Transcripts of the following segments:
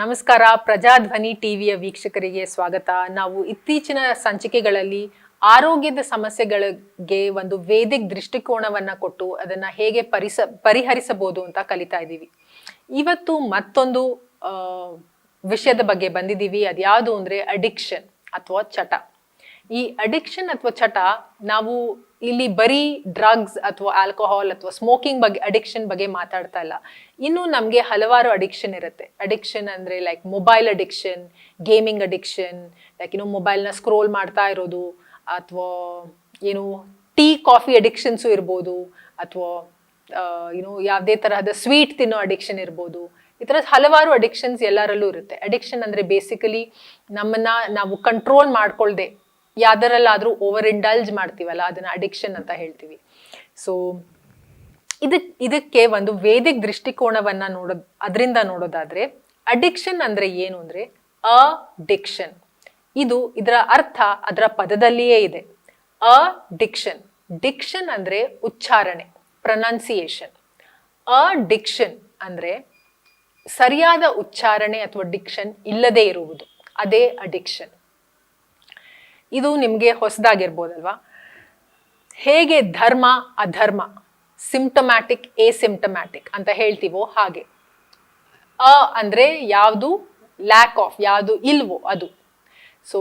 ನಮಸ್ಕಾರ. ಪ್ರಜಾಧ್ವನಿ ಟಿವಿಯ ವೀಕ್ಷಕರಿಗೆ ಸ್ವಾಗತ. ನಾವು ಇತ್ತೀಚಿನ ಸಂಚಿಕೆಗಳಲ್ಲಿ ಆರೋಗ್ಯದ ಸಮಸ್ಯೆಗಳಿಗೆ ಒಂದು ವೇದಿಕ್ ದೃಷ್ಟಿಕೋನವನ್ನ ಕೊಟ್ಟು ಅದನ್ನ ಹೇಗೆ ಪರಿಹರಿಸಬಹುದು ಅಂತ ಕಲಿತಾ ಇದ್ದೀವಿ. ಇವತ್ತು ಮತ್ತೊಂದು ವಿಷಯದ ಬಗ್ಗೆ ಬಂದಿದ್ದೀವಿ. ಅದ್ಯಾವುದು ಅಂದ್ರೆ ಅಡಿಕ್ಷನ್ ಅಥವಾ ಚಟ. ಈ ಅಡಿಕ್ಷನ್ ಅಥವಾ ಚಟ ನಾವು ಇಲ್ಲಿ ಬರೀ ಡ್ರಗ್ಸ್ ಅಥವಾ ಆಲ್ಕೋಹಾಲ್ ಅಥವಾ ಸ್ಮೋಕಿಂಗ್ ಬಗ್ಗೆ ಅಡಿಕ್ಷನ್ ಬಗ್ಗೆ ಮಾತಾಡ್ತಾ ಇಲ್ಲ. ಇನ್ನು ನಮಗೆ ಹಲವಾರು ಅಡಿಕ್ಷನ್ ಇರುತ್ತೆ. ಅಡಿಕ್ಷನ್ ಅಂದ್ರೆ like mobile addiction, gaming addiction, like ಮೊಬೈಲ್ನ ಸ್ಕ್ರೋಲ್ ಮಾಡ್ತಾ ಇರೋದು, ಅಥವಾ ಟೀ ಕಾಫಿ ಅಡಿಕ್ಷನ್ಸು ಇರ್ಬೋದು, ಅಥವಾ ಯಾವುದೇ ತರಹದ ಸ್ವೀಟ್ ತಿನ್ನೋ ಅಡಿಕ್ಷನ್ ಇರ್ಬೋದು. ಈ ಥರದ ಹಲವಾರು ಅಡಿಕ್ಷನ್ಸ್ ಎಲ್ಲರಲ್ಲೂ ಇರುತ್ತೆ. ಅಡಿಕ್ಷನ್ ಅಂದ್ರೆ ಬೇಸಿಕಲಿ ನಮ್ಮನ್ನ ನಾವು ಕಂಟ್ರೋಲ್ ಮಾಡ್ಕೊಳ್ದೆ ಯಾವ್ದರಲ್ಲಾದ್ರೂ ಓವರ್ ಇಂಡಲ್ಜ್ ಮಾಡ್ತೀವಲ್ಲ, ಅದನ್ನ ಅಡಿಕ್ಷನ್ ಅಂತ ಹೇಳ್ತೀವಿ. ಸೊ ಇದಕ್ಕೆ ಒಂದು ವೇದಿಕ್ ದೃಷ್ಟಿಕೋನವನ್ನ ಅದರಿಂದ ನೋಡೋದಾದ್ರೆ, ಅಡಿಕ್ಷನ್ ಅಂದ್ರೆ ಏನು ಅಂದ್ರೆ ಅಡಿಕ್ಷನ್. ಇದರ ಅರ್ಥ ಅದರ ಪದದಲ್ಲಿಯೇ ಇದೆ. ಅಡಿಕ್ಷನ್. ಡಿಕ್ಷನ್ ಅಂದ್ರೆ ಉಚ್ಚಾರಣೆ, ಪ್ರೊನೌನ್ಸಿಯೇಷನ್. ಅಡಿಕ್ಷನ್ ಅಂದ್ರೆ ಸರಿಯಾದ ಉಚ್ಚಾರಣೆ ಅಥವಾ ಡಿಕ್ಷನ್ ಇಲ್ಲದೆ ಇರುವುದು, ಅದೇ ಅಡಿಕ್ಷನ್. ಇದು ನಿಮಗೆ ಹೊಸದಾಗಿರ್ಬೋದಲ್ವಾ? ಹೇಗೆ ಧರ್ಮ ಅಧರ್ಮ, ಸಿಂಪ್ಟಮ್ಯಾಟಿಕ್ ಎಸಿಂಪ್ಟಮ್ಯಾಟಿಕ್ ಅಂತ ಹೇಳ್ತೀವೋ ಹಾಗೆ ಅಂದ್ರೆ ಯಾವುದು ಲ್ಯಾಕ್ ಆಫ್, ಯಾವುದು ಇಲ್ವೋ ಅದು. ಸೊ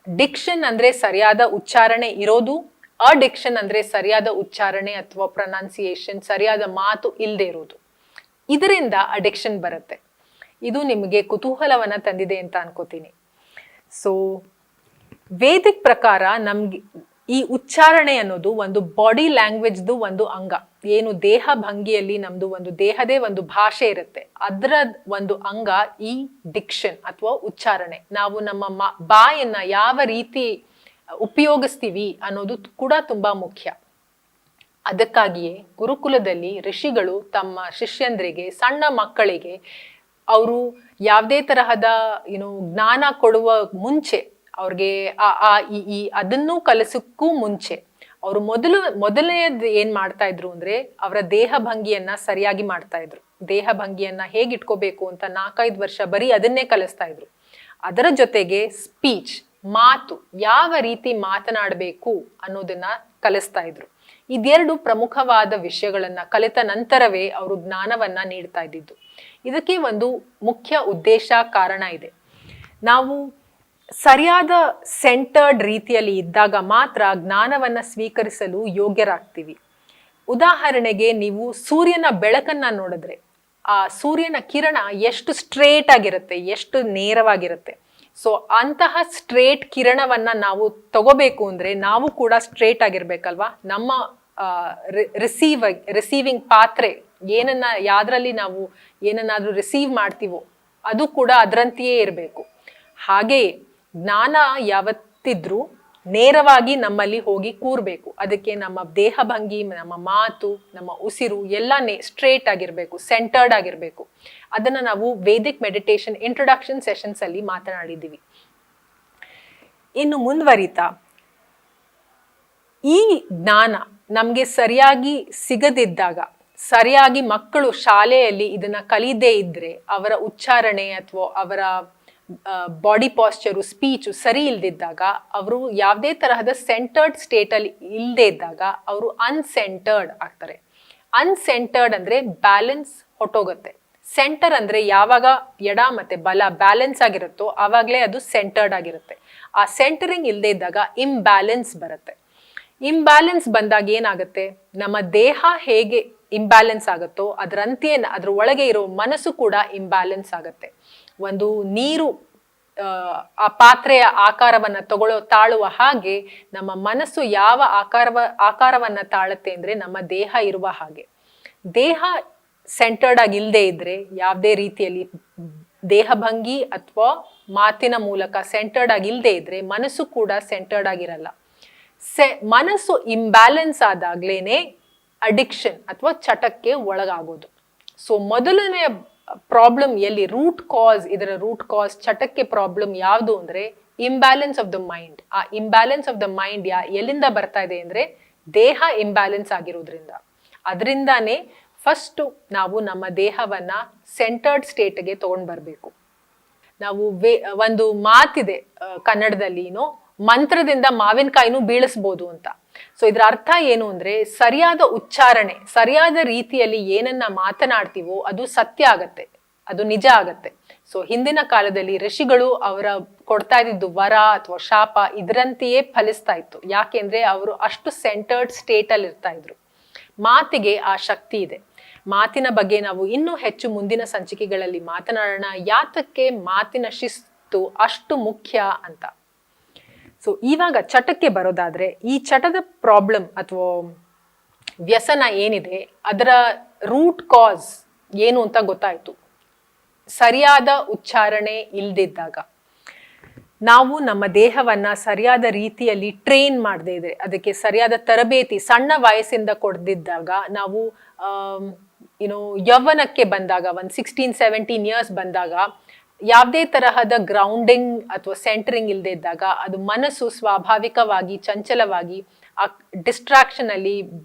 ಡಿಕ್ಷನ್ ಅಂದ್ರೆ ಸರಿಯಾದ ಉಚ್ಚಾರಣೆ ಇರೋದು, ಅಡಿಕ್ಷನ್ ಅಂದ್ರೆ ಸರಿಯಾದ ಉಚ್ಚಾರಣೆ ಅಥವಾ ಪ್ರೊನೌನ್ಸಿಯೇಷನ್, ಸರಿಯಾದ ಮಾತು ಇಲ್ಲದೆ ಇರೋದು. ಇದರಿಂದ ಅಡಿಕ್ಷನ್ ಬರುತ್ತೆ. ಇದು ನಿಮಗೆ ಕುತೂಹಲವನ್ನ ತಂದಿದೆ ಅಂತ ಅನ್ಕೋತೀನಿ. ಸೊ ವೇದಿಕ್ ಪ್ರಕಾರ ನಮ್ಗೆ ಈ ಉಚ್ಚಾರಣೆ ಅನ್ನೋದು ಒಂದು ಬಾಡಿ ಲ್ಯಾಂಗ್ವೇಜ್ದು ಒಂದು ಅಂಗ. ಏನು ದೇಹ ಭಂಗಿಯಲ್ಲಿ ನಮ್ದು ಒಂದು ದೇಹದೇ ಒಂದು ಭಾಷೆ ಇರುತ್ತೆ, ಅದರ ಒಂದು ಅಂಗ ಈ ಡಿಕ್ಷನ್ ಅಥವಾ ಉಚ್ಚಾರಣೆ. ನಾವು ನಮ್ಮ ಬಾಯನ್ನ ಯಾವ ರೀತಿ ಉಪಯೋಗಿಸ್ತೀವಿ ಅನ್ನೋದು ಕೂಡ ತುಂಬಾ ಮುಖ್ಯ. ಅದಕ್ಕಾಗಿಯೇ ಗುರುಕುಲದಲ್ಲಿ ಋಷಿಗಳು ತಮ್ಮ ಶಿಷ್ಯಂದ್ರಿಗೆ, ಸಣ್ಣ ಮಕ್ಕಳಿಗೆ ಅವರು ಯಾವುದೇ ತರಹದ ಜ್ಞಾನ ಕೊಡುವ ಮುಂಚೆ, ಅವ್ರಿಗೆ ಈ ಅದನ್ನೂ ಕಲಿಸಕ್ಕೂ ಮುಂಚೆ ಅವರು ಮೊದಲನೇದು ಏನ್ ಮಾಡ್ತಾ ಇದ್ರು ಅಂದ್ರೆ ಅವರ ದೇಹ ಭಂಗಿಯನ್ನ ಸರಿಯಾಗಿ ಮಾಡ್ತಾ ಇದ್ರು. ದೇಹ ಭಂಗಿಯನ್ನ ಹೇಗಿಟ್ಕೋಬೇಕು ಅಂತ 4-5 ವರ್ಷ ಬರೀ ಅದನ್ನೇ ಕಲಿಸ್ತಾ ಇದ್ರು. ಅದರ ಜೊತೆಗೆ ಸ್ಪೀಚ್, ಮಾತು, ಯಾವ ರೀತಿ ಮಾತನಾಡಬೇಕು ಅನ್ನೋದನ್ನ ಕಲಿಸ್ತಾ ಇದ್ರು. ಇದೆರಡು ಪ್ರಮುಖವಾದ ವಿಷಯಗಳನ್ನ ಕಲಿತ ನಂತರವೇ ಅವರು ಜ್ಞಾನವನ್ನ ನೀಡ್ತಾ ಇದ್ದಿದ್ದು. ಇದಕ್ಕೆ ಒಂದು ಮುಖ್ಯ ಉದ್ದೇಶ, ಕಾರಣ ಇದೆ. ನಾವು ಸರಿಯಾದ ಸೆಂಟರ್ಡ್ ರೀತಿಯಲ್ಲಿ ಇದ್ದಾಗ ಮಾತ್ರ ಜ್ಞಾನವನ್ನ ಸ್ವೀಕರಿಸಲು ಯೋಗ್ಯರಾಗ್ತೀವಿ. ಉದಾಹರಣೆಗೆ, ನೀವು ಸೂರ್ಯನ ಬೆಳಕನ್ನ ನೋಡಿದ್ರೆ ಆ ಸೂರ್ಯನ ಕಿರಣ ಎಷ್ಟು ಸ್ಟ್ರೇಟ್ ಆಗಿರುತ್ತೆ, ಎಷ್ಟು ನೇರವಾಗಿರುತ್ತೆ. ಸೊ ಅಂತಹ ಸ್ಟ್ರೇಟ್ ಕಿರಣವನ್ನ ನಾವು ತಗೋಬೇಕು ಅಂದ್ರೆ ನಾವು ಕೂಡ ಸ್ಟ್ರೇಟ್ ಆಗಿರ್ಬೇಕಲ್ವಾ? ನಮ್ಮ ರಿಸೀವಿಂಗ್ ಪಾತ್ರೆ ಯಾವ್ದ್ರಲ್ಲಿ ನಾವು ಏನನ್ನಾದ್ರೂ ರಿಸೀವ್ ಮಾಡ್ತೀವೋ ಅದು ಕೂಡ ಅದರಂತೆಯೇ ಇರಬೇಕು. ಹಾಗೆಯೇ ಜ್ಞಾನ ಯಾವತ್ತಿದ್ರೂ ನೇರವಾಗಿ ನಮ್ಮಲ್ಲಿ ಹೋಗಿ ಕೂರ್ಬೇಕು. ಅದಕ್ಕೆ ನಮ್ಮ ದೇಹ ಭಂಗಿ, ನಮ್ಮ ಮಾತು, ನಮ್ಮ ಉಸಿರು ಎಲ್ಲ ಸ್ಟ್ರೇಟ್ ಆಗಿರ್ಬೇಕು, ಸೆಂಟರ್ಡ್ ಆಗಿರ್ಬೇಕು. ಅದನ್ನ ನಾವು ವೇದಿಕ್ ಮೆಡಿಟೇಷನ್ ಇಂಟ್ರೊಡಕ್ಷನ್ ಸೆಷನ್ಸ್ ಅಲ್ಲಿ ಮಾತನಾಡಿದ್ದೀವಿ. ಇನ್ನು ಮುಂದುವರಿತಾ, ಈ ಜ್ಞಾನ ನಮ್ಗೆ ಸರಿಯಾಗಿ ಸಿಗದಿದ್ದಾಗ, ಸರಿಯಾಗಿ ಮಕ್ಕಳು ಶಾಲೆಯಲ್ಲಿ ಇದನ್ನ ಕಲಿಯದೇ ಇದ್ರೆ, ಅವರ ಉಚ್ಚಾರಣೆ ಅಥವಾ ಅವರ ಬಾಡಿ ಪಾಸ್ಚರು, ಸ್ಪೀಚು ಸರಿ ಇಲ್ದಿದ್ದಾಗ, ಅವರು ಯಾವುದೇ ತರಹದ ಸೆಂಟರ್ಡ್ ಸ್ಟೇಟ್ ಅಲ್ಲಿ ಇಲ್ಲದೆ ಇದ್ದಾಗ ಅವರು ಅನ್ಸೆಂಟರ್ಡ್ ಆಗ್ತಾರೆ. ಅನ್ಸೆಂಟರ್ಡ್ ಅಂದ್ರೆ ಬ್ಯಾಲೆನ್ಸ್ ಹೊಟ್ಟೋಗುತ್ತೆ. ಸೆಂಟರ್ ಅಂದ್ರೆ ಯಾವಾಗ ಎಡ ಮತ್ತೆ ಬಲ ಬ್ಯಾಲೆನ್ಸ್ ಆಗಿರುತ್ತೋ ಆವಾಗಲೇ ಅದು ಸೆಂಟರ್ಡ್ ಆಗಿರುತ್ತೆ. ಆ ಸೆಂಟರಿಂಗ್ ಇಲ್ಲದೆ ಇದ್ದಾಗ ಇಂಬ್ಯಾಲೆನ್ಸ್ ಬರುತ್ತೆ. ಇಂಬ್ಯಾಲೆನ್ಸ್ ಬಂದಾಗ ಏನಾಗುತ್ತೆ, ನಮ್ಮ ದೇಹ ಹೇಗೆ ಇಂಬ್ಯಾಲೆನ್ಸ್ ಆಗುತ್ತೋ ಅದರಂತೆಯೇ ಅದ್ರ ಒಳಗೆ ಇರೋ ಮನಸ್ಸು ಕೂಡ ಇಂಬ್ಯಾಲೆನ್ಸ್ ಆಗುತ್ತೆ. ಒಂದು ನೀರು ಆ ಪಾತ್ರೆಯ ಆಕಾರವನ್ನ ತಾಳುವ ಹಾಗೆ ನಮ್ಮ ಮನಸ್ಸು ಯಾವ ಆಕಾರವನ್ನ ತಾಳುತ್ತೆ ಅಂದ್ರೆ ನಮ್ಮ ದೇಹ ಇರುವ ಹಾಗೆ. ದೇಹ ಸೆಂಟರ್ಡ್ ಆಗಿ ಇಲ್ಲದೆ ಇದ್ರೆ, ಯಾವುದೇ ರೀತಿಯಲ್ಲಿ ದೇಹ ಭಂಗಿ ಅಥವಾ ಮಾತಿನ ಮೂಲಕ ಸೆಂಟರ್ಡ್ ಆಗಿ ಇಲ್ಲದೆ ಇದ್ರೆ ಮನಸ್ಸು ಕೂಡ ಸೆಂಟರ್ಡ್ ಆಗಿರಲ್ಲ. ಮನಸ್ಸು ಇಂಬ್ಯಾಲೆನ್ಸ್ ಆದಾಗ್ಲೇನೆ ಅಡಿಕ್ಷನ್ ಅಥವಾ ಚಟಕ್ಕೆ ಒಳಗಾಗೋದು. ಸೊ ಮೊದಲನೆಯ ಪ್ರಾಬ್ಲಮ್ ಎಲ್ಲಿ, ಇದರ ರೂಟ್ ಕಾಸ್ ಚಟಕ್ಕೆ ಪ್ರಾಬ್ಲಮ್ ಯಾವುದು ಅಂದ್ರೆ ಇಂಬ್ಯಾಲೆನ್ಸ್ ಆಫ್ ದ ಮೈಂಡ್. ಆ ಇಂಬ್ಯಾಲೆನ್ಸ್ ಆಫ್ ದ ಮೈಂಡ್ ಎಲ್ಲಿಂದ ಬರ್ತಾ ಇದೆ ಅಂದ್ರೆ ದೇಹ ಇಂಬ್ಯಾಲೆನ್ಸ್ ಆಗಿರೋದ್ರಿಂದ. ಅದರಿಂದಾನೇ ಫಸ್ಟ್ ನಾವು ನಮ್ಮ ದೇಹವನ್ನ ಸೆಂಟರ್ಡ್ ಸ್ಟೇಟ್ಗೆ ತಗೊಂಡ್ ಬರ್ಬೇಕು. ನಾವು ಒಂದು ಮಾತಿದೆ ಕನ್ನಡದಲ್ಲಿ ಮಂತ್ರದಿಂದ ಮಾವಿನಕಾಯಿನೂ ಬೀಳಿಸ್ಬೋದು ಅಂತ. ಸೊ ಇದ್ರ ಅರ್ಥ ಏನು ಅಂದ್ರೆ ಸರಿಯಾದ ಉಚ್ಚಾರಣೆ, ಸರಿಯಾದ ರೀತಿಯಲ್ಲಿ ಏನನ್ನ ಮಾತನಾಡ್ತೀವೋ ಅದು ಸತ್ಯ ಆಗತ್ತೆ, ಅದು ನಿಜ ಆಗತ್ತೆ. ಸೊ ಹಿಂದಿನ ಕಾಲದಲ್ಲಿ ಋಷಿಗಳು ಅವರ ಕೊಡ್ತಾ ಇದ್ದಿದ್ದು ವರ ಅಥವಾ ಶಾಪ ಇದರಂತೆಯೇ ಫಲಿಸ್ತಾ ಇತ್ತು. ಯಾಕೆಂದ್ರೆ ಅವರು ಅಷ್ಟು ಸೆಂಟರ್ಡ್ ಸ್ಟೇಟ್ ಅಲ್ಲಿ ಇರ್ತಾ ಇದ್ರು. ಮಾತಿಗೆ ಆ ಶಕ್ತಿ ಇದೆ. ಮಾತಿನ ಬಗ್ಗೆ ನಾವು ಇನ್ನೂ ಹೆಚ್ಚು ಮುಂದಿನ ಸಂಚಿಕೆಗಳಲ್ಲಿ ಮಾತನಾಡೋಣ. ಯಾತಕ್ಕೆ ಮಾತಿನ ಶಿಸ್ತು ಅಷ್ಟು ಮುಖ್ಯ ಅಂತ. ಸೊ ಇವಾಗ ಚಟಕ್ಕೆ ಬರೋದಾದ್ರೆ, ಈ ಚಟದ ಪ್ರಾಬ್ಲಮ್ ಅಥವಾ ವ್ಯಸನ ಏನಿದೆ ಅದರ ರೂಟ್ ಕಾಸ್ ಏನು ಅಂತ ಗೊತ್ತಾಯ್ತು. ಸರಿಯಾದ ಉಚ್ಚಾರಣೆ ಇಲ್ದಿದ್ದಾಗ, ನಾವು ನಮ್ಮ ದೇಹವನ್ನ ಸರಿಯಾದ ರೀತಿಯಲ್ಲಿ ಟ್ರೈನ್ ಮಾಡದೇ ಇದ್ರೆ, ಅದಕ್ಕೆ ಸರಿಯಾದ ತರಬೇತಿ ಸಣ್ಣ ವಯಸ್ಸಿಂದ ಕೊಡ್ದಿದ್ದಾಗ, ನಾವು ಯೌವನಕ್ಕೆ ಬಂದಾಗ, ಒಂದು 16-17 ಇಯರ್ಸ್ ಬಂದಾಗ ಯಾವುದೇ ತರಹದ ಗ್ರೌಂಡಿಂಗ್ ಅಥವಾ ಸೆಂಟರಿಂಗ್ ಇಲ್ಲದೆ ಇದ್ದಾಗ ಅದು ಮನಸ್ಸು ಸ್ವಾಭಾವಿಕವಾಗಿ ಚಂಚಲವಾಗಿ ಆ ಡಿಸ್ಟ್ರಾಕ್ಷನ್ ಅಲ್ಲಿ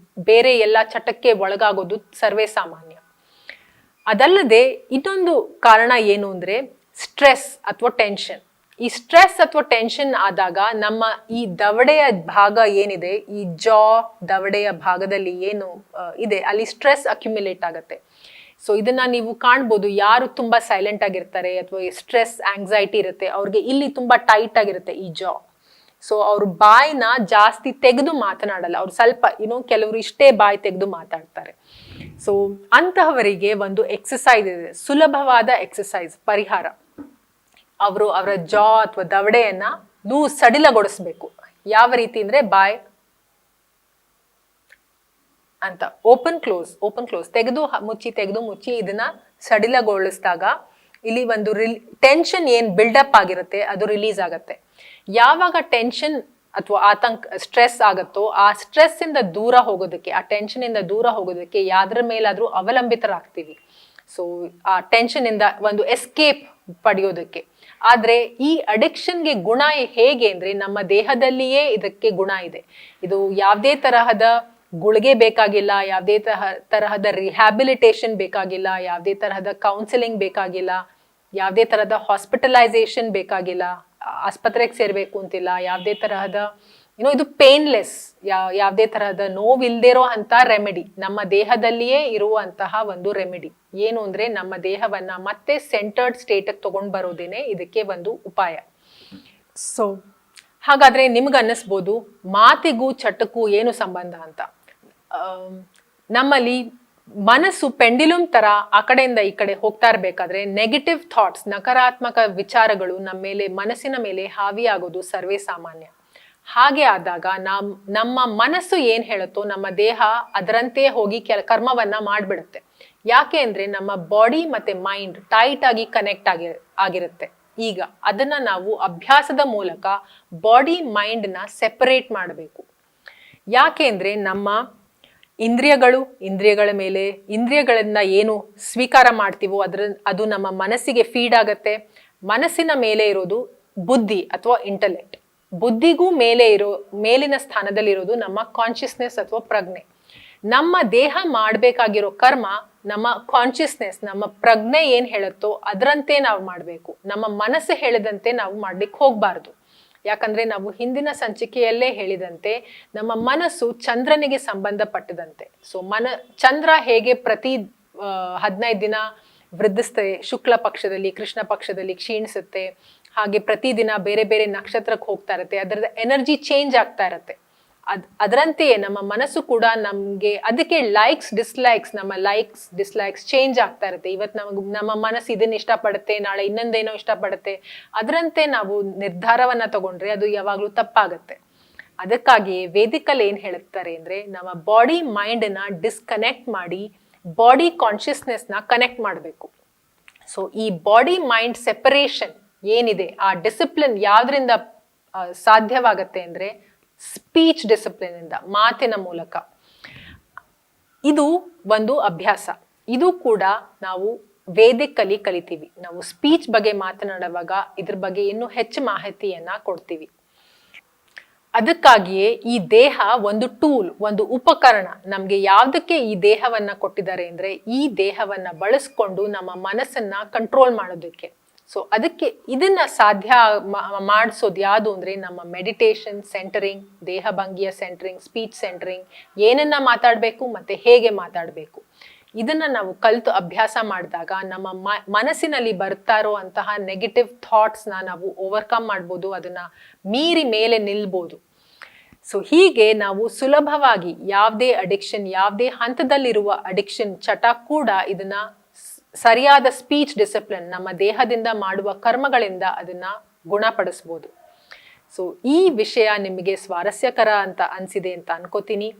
ಬೇರೆ ಎಲ್ಲ ಚಟಕ್ಕೆ ಒಳಗಾಗೋದು ಸರ್ವೇ ಸಾಮಾನ್ಯ. ಅದಲ್ಲದೆ ಇನ್ನೊಂದು ಕಾರಣ ಏನು ಅಂದ್ರೆ ಸ್ಟ್ರೆಸ್ ಅಥವಾ ಟೆನ್ಷನ್. ಈ ಸ್ಟ್ರೆಸ್ ಅಥವಾ ಟೆನ್ಷನ್ ಆದಾಗ ನಮ್ಮ ಈ ದವಡೆಯ ಭಾಗ ಏನಿದೆ, ಈ ಜಾ ದವಡೆಯ ಭಾಗದಲ್ಲಿ ಏನು ಇದೆ ಅಲ್ಲಿ ಸ್ಟ್ರೆಸ್ ಅಕ್ಯುಮುಲೇಟ್ ಆಗುತ್ತೆ. ಸೊ ಇದನ್ನ ನೀವು ಕಾಣ್ಬೋದು, ಯಾರು ತುಂಬಾ ಸೈಲೆಂಟ್ ಆಗಿರ್ತಾರೆ ಅಥವಾ ಸ್ಟ್ರೆಸ್ ಆಂಗ್ಸೈಟಿ ಇರುತ್ತೆ ಅವ್ರಿಗೆ ಇಲ್ಲಿ ತುಂಬಾ ಟೈಟ್ ಆಗಿರುತ್ತೆ ಈ ಜಾ. ಸೊ ಅವ್ರ ಬಾಯಿನ ಜಾಸ್ತಿ ತೆಗೆದು ಮಾತನಾಡಲ್ಲ, ಅವ್ರು ಸ್ವಲ್ಪ ಕೆಲವರು ಇಷ್ಟೇ ಬಾಯಿ ತೆಗೆದು ಮಾತಾಡ್ತಾರೆ. ಸೊ ಅಂತಹವರಿಗೆ ಒಂದು ಎಕ್ಸಸೈಸ್ ಇದೆ, ಸುಲಭವಾದ ಎಕ್ಸಸೈಸ್ ಪರಿಹಾರ. ಅವರು ಅವರ ಜಾ ಅಥವಾ ದವಡೆಯನ್ನ ಸಡಿಲಗೊಳಿಸ್ಬೇಕು. ಯಾವ ರೀತಿ ಅಂದ್ರೆ ಬಾಯ್ ಅಂತ ಓಪನ್ ಕ್ಲೋಸ್ ತೆಗೆದು ಮುಚ್ಚಿ ಇದನ್ನ ಸಡಿಲಗೊಳಿಸಿದಾಗ ಇಲ್ಲಿ ಒಂದು ಟೆನ್ಷನ್ ಏನ್ ಬಿಲ್ಡಪ್ ಆಗಿರುತ್ತೆ ಅದು ರಿಲೀಸ್ ಆಗತ್ತೆ. ಯಾವಾಗ ಟೆನ್ಷನ್ ಅಥವಾ ಆತಂಕ ಸ್ಟ್ರೆಸ್ ಆಗತ್ತೋ ಆ ಸ್ಟ್ರೆಸ್ ಇಂದ ದೂರ ಹೋಗೋದಕ್ಕೆ, ಆ ಟೆನ್ಷನ್ ಇಂದ ದೂರ ಹೋಗೋದಕ್ಕೆ ಯಾವ್ದ್ರ ಮೇಲಾದ್ರೂ ಅವಲಂಬಿತರಾಗ್ತೀವಿ. ಸೊ ಆ ಟೆನ್ಷನ್ ಇಂದ ಒಂದು ಎಸ್ಕೇಪ್ ಪಡೆಯೋದಕ್ಕೆ. ಆದ್ರೆ ಈ ಅಡಿಕ್ಷನ್ಗೆ ಗುಣ ಹೇಗೆ ಅಂದ್ರೆ ನಮ್ಮ ದೇಹದಲ್ಲಿಯೇ ಇದಕ್ಕೆ ಗುಣ ಇದೆ. ಇದು ಯಾವುದೇ ತರಹದ ಗುಳಿಗೆ ಬೇಕಾಗಿಲ್ಲ, ಯಾವುದೇ ತರಹದ ರಿಹ್ಯಾಬಿಲಿಟೇಷನ್ ಬೇಕಾಗಿಲ್ಲ, ಯಾವುದೇ ತರಹದ ಕೌನ್ಸಿಲಿಂಗ್ ಬೇಕಾಗಿಲ್ಲ, ಯಾವುದೇ ತರಹದ ಹಾಸ್ಪಿಟಲೈಸೇಷನ್ ಬೇಕಾಗಿಲ್ಲ, ಆಸ್ಪತ್ರೆಗೆ ಸೇರ್ಬೇಕು ಅಂತಿಲ್ಲ, ಯಾವುದೇ ತರಹದ ಇದು ಪೇನ್ಲೆಸ್, ಯಾವುದೇ ತರಹದ ನೋವಿಲ್ದಿರೋ ಅಂತ ರೆಮಿಡಿ, ನಮ್ಮ ದೇಹದಲ್ಲಿಯೇ ಇರುವಂತಹ ಒಂದು ರೆಮಿಡಿ. ಏನು ಅಂದ್ರೆ ನಮ್ಮ ದೇಹವನ್ನ ಮತ್ತೆ ಸೆಂಟರ್ಡ್ ಸ್ಟೇಟ್ ತಗೊಂಡ್ ಬರೋದೇನೆ ಇದಕ್ಕೆ ಒಂದು ಉಪಾಯ. ಸೊ ಹಾಗಾದ್ರೆ ನಿಮ್ಗೆ ಅನ್ನಿಸ್ಬೋದು ಮಾತಿಗೂ ಚಟಕ್ಕೂ ಏನು ಸಂಬಂಧ ಅಂತ. ನಮ್ಮಲ್ಲಿ ಮನಸ್ಸು ಪೆಂಡಿಲುಮ್ ತರ ಆ ಕಡೆಯಿಂದ ಈ ಕಡೆ ಹೋಗ್ತಾ ಇರ್ಬೇಕಾದ್ರೆ ನೆಗೆಟಿವ್ ಥಾಟ್ಸ್, ನಕಾರಾತ್ಮಕ ವಿಚಾರಗಳು ಮನಸ್ಸಿನ ಮೇಲೆ ಹಾವಿಯಾಗೋದು ಸರ್ವೇ ಸಾಮಾನ್ಯ. ಹಾಗೆ ಆದಾಗ ನಮ್ಮ ಮನಸ್ಸು ಏನ್ ಹೇಳುತ್ತೋ ನಮ್ಮ ದೇಹ ಅದರಂತೆ ಹೋಗಿ ಕರ್ಮವನ್ನ ಮಾಡ್ಬಿಡುತ್ತೆ. ಯಾಕೆ ಅಂದ್ರೆ ನಮ್ಮ ಬಾಡಿ ಮತ್ತೆ ಮೈಂಡ್ ಟೈಟ್ ಆಗಿ ಕನೆಕ್ಟ್ ಆಗಿರುತ್ತೆ. ಈಗ ಅದನ್ನ ನಾವು ಅಭ್ಯಾಸದ ಮೂಲಕ ಬಾಡಿ ಮೈಂಡ್ ನ ಸೆಪರೇಟ್ ಮಾಡಬೇಕು. ಯಾಕೆ ಅಂದ್ರೆ ನಮ್ಮ ಇಂದ್ರಿಯಗಳ ಮೇಲೆ, ಇಂದ್ರಿಯಗಳನ್ನ ಏನು ಸ್ವೀಕಾರ ಮಾಡ್ತೀವೋ ಅದು ನಮ್ಮ ಮನಸ್ಸಿಗೆ ಫೀಡ್ ಆಗತ್ತೆ. ಮನಸ್ಸಿನ ಮೇಲೆ ಇರೋದು ಬುದ್ಧಿ ಅಥವಾ ಇಂಟೆಲೆಕ್ಟ್. ಬುದ್ಧಿಗೂ ಮೇಲಿನ ಸ್ಥಾನದಲ್ಲಿರೋದು ನಮ್ಮ ಕಾನ್ಶಿಯಸ್ನೆಸ್ ಅಥವಾ ಪ್ರಜ್ಞೆ. ನಮ್ಮ ದೇಹ ಮಾಡ್ಬೇಕಾಗಿರೋ ಕರ್ಮ ನಮ್ಮ ಕಾನ್ಶಿಯಸ್ನೆಸ್, ನಮ್ಮ ಪ್ರಜ್ಞೆ ಏನ್ ಹೇಳುತ್ತೋ ಅದರಂತೆ ನಾವು ಮಾಡ್ಬೇಕು. ನಮ್ಮ ಮನಸ್ಸು ಹೇಳಿದಂತೆ ನಾವು ಮಾಡ್ಲಿಕ್ಕೆ ಹೋಗ್ಬಾರ್ದು. ಯಾಕಂದ್ರೆ ನಾವು ಹಿಂದಿನ ಸಂಚಿಕೆಯಲ್ಲೇ ಹೇಳಿದಂತೆ ನಮ್ಮ ಮನಸ್ಸು ಚಂದ್ರನಿಗೆ ಸಂಬಂಧಪಟ್ಟದಂತೆ. ಸೊ ಚಂದ್ರ ಹೇಗೆ ಪ್ರತಿ 15 ದಿನ ವೃದ್ಧಿಸ್ತದೆ, ಶುಕ್ಲ ಪಕ್ಷದಲ್ಲಿ ಕೃಷ್ಣ ಪಕ್ಷದಲ್ಲಿ ಕ್ಷೀಣಿಸುತ್ತೆ, ಹಾಗೆ ಪ್ರತಿದಿನ ಬೇರೆ ಬೇರೆ ನಕ್ಷತ್ರಕ್ಕೆ ಹೋಗ್ತಾ ಇರತ್ತೆ, ಅದರದ ಎನರ್ಜಿ ಚೇಂಜ್ ಆಗ್ತಾ ಇರತ್ತೆ. ಅದರಂತೆಯೇ ನಮ್ಮ ಮನಸ್ಸು ಕೂಡ ನಮ್ಗೆ ಅದಕ್ಕೆ ನಮ್ಮ ಲೈಕ್ಸ್ ಡಿಸ್ಲೈಕ್ಸ್ ಚೇಂಜ್ ಆಗ್ತಾ ಇರುತ್ತೆ. ಇವತ್ತು ನಮ್ಮ ಮನಸ್ಸು ಇದನ್ನ ಇಷ್ಟಪಡುತ್ತೆ, ನಾಳೆ ಇನ್ನೊಂದೇನೋ ಇಷ್ಟಪಡುತ್ತೆ. ಅದರಂತೆ ನಾವು ನಿರ್ಧಾರವನ್ನ ತಗೊಂಡ್ರೆ ಅದು ಯಾವಾಗ್ಲೂ ತಪ್ಪಾಗತ್ತೆ. ಅದಕ್ಕಾಗಿ ವೇದಿಕಲ್ಲಿ ಏನ್ ಹೇಳುತ್ತಾರೆ ಅಂದ್ರೆ ನಮ್ಮ ಬಾಡಿ ಮೈಂಡ್ ನ ಡಿಸ್ಕನೆಕ್ಟ್ ಮಾಡಿ ಬಾಡಿ ಕಾನ್ಶಿಯಸ್ನೆಸ್ ನ ಕನೆಕ್ಟ್ ಮಾಡಬೇಕು. ಸೊ ಈ ಬಾಡಿ ಮೈಂಡ್ ಸೆಪರೇಷನ್ ಏನಿದೆ, ಆ ಡಿಸಿಪ್ಲಿನ್ ಯಾವ್ದ್ರಿಂದ ಸಾಧ್ಯವಾಗತ್ತೆ ಅಂದ್ರೆ ಸ್ಪೀಚ್ ಡಿಸಿಪ್ಲಿನ್ ಇಂದ, ಮಾತಿನ ಮೂಲಕ. ಇದು ಒಂದು ಅಭ್ಯಾಸ. ಇದು ಕೂಡ ನಾವು ವೇದಿಕಲ್ಲಿ ಕಲಿತೀವಿ. ನಾವು ಸ್ಪೀಚ್ ಬಗ್ಗೆ ಮಾತನಾಡುವಾಗ ಇದ್ರ ಬಗ್ಗೆ ಇನ್ನೂ ಹೆಚ್ಚು ಮಾಹಿತಿಯನ್ನ ಕೊಡ್ತೀವಿ. ಅದಕ್ಕಾಗಿಯೇ ಈ ದೇಹ ಒಂದು ಟೂಲ್, ಒಂದು ಉಪಕರಣ. ನಮ್ಗೆ ಯಾವ್ದಕ್ಕೆ ಈ ದೇಹವನ್ನ ಕೊಟ್ಟಿದ್ದಾರೆ ಅಂದ್ರೆ ಈ ದೇಹವನ್ನ ಬಳಸ್ಕೊಂಡು ನಮ್ಮ ಮನಸ್ಸನ್ನ ಕಂಟ್ರೋಲ್ ಮಾಡೋದಕ್ಕೆ. ಸೊ ಅದಕ್ಕೆ ಇದನ್ನ ಸಾಧ್ಯ ಮಾಡಿಸೋದು ಯಾವುದು ಅಂದರೆ ನಮ್ಮ ಮೆಡಿಟೇಷನ್ ಸೆಂಟರಿಂಗ್, ದೇಹ ಭಂಗಿಯ ಸೆಂಟರಿಂಗ್, ಸ್ಪೀಚ್ ಸೆಂಟರಿಂಗ್, ಏನನ್ನ ಮಾತಾಡಬೇಕು ಮತ್ತು ಹೇಗೆ ಮಾತಾಡಬೇಕು, ಇದನ್ನ ನಾವು ಕಲಿತು ಅಭ್ಯಾಸ ಮಾಡಿದಾಗ ನಮ್ಮ ಮನಸ್ಸಿನಲ್ಲಿ ಬರ್ತಾ ಇರೋ ಅಂತಹ ನೆಗೆಟಿವ್ ಥಾಟ್ಸ್ನ ನಾವು ಓವರ್ಕಮ್ ಮಾಡ್ಬೋದು, ಅದನ್ನ ಮೀರಿ ಮೇಲೆ ನಿಲ್ಬೋದು. ಸೊ ಹೀಗೆ ನಾವು ಸುಲಭವಾಗಿ ಯಾವುದೇ ಅಡಿಕ್ಷನ್, ಯಾವುದೇ ಹಂತದಲ್ಲಿರುವ ಅಡಿಕ್ಷನ್ ಚಟ ಕೂಡ ಇದನ್ನ ಸರಿಯಾದ ಸ್ಪೀಚ್ ಡಿಸಿಪ್ಲಿನ್, ನಮ್ಮ ದೇಹದಿಂದ ಮಾಡುವ ಕರ್ಮಗಳಿಂದ ಅದನ್ನ ಗುಣಪಡಿಸ್ಬೋದು. ಸೊ ಈ ವಿಷಯ ನಿಮಗೆ ಸ್ವಾರಸ್ಯಕರ ಅಂತ ಅನಿಸಿದೆ ಅಂತ ಅನ್ಕೋತೀನಿ.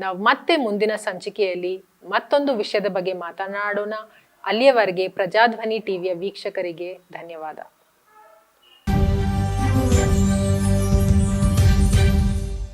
ನಾವು ಮತ್ತೆ ಮುಂದಿನ ಸಂಚಿಕೆಯಲ್ಲಿ ಮತ್ತೊಂದು ವಿಷಯದ ಬಗ್ಗೆ ಮಾತನಾಡೋಣ. ಅಲ್ಲಿಯವರೆಗೆ ಪ್ರಜಾಧ್ವನಿ ಟಿವಿಯ ವೀಕ್ಷಕರಿಗೆ ಧನ್ಯವಾದ.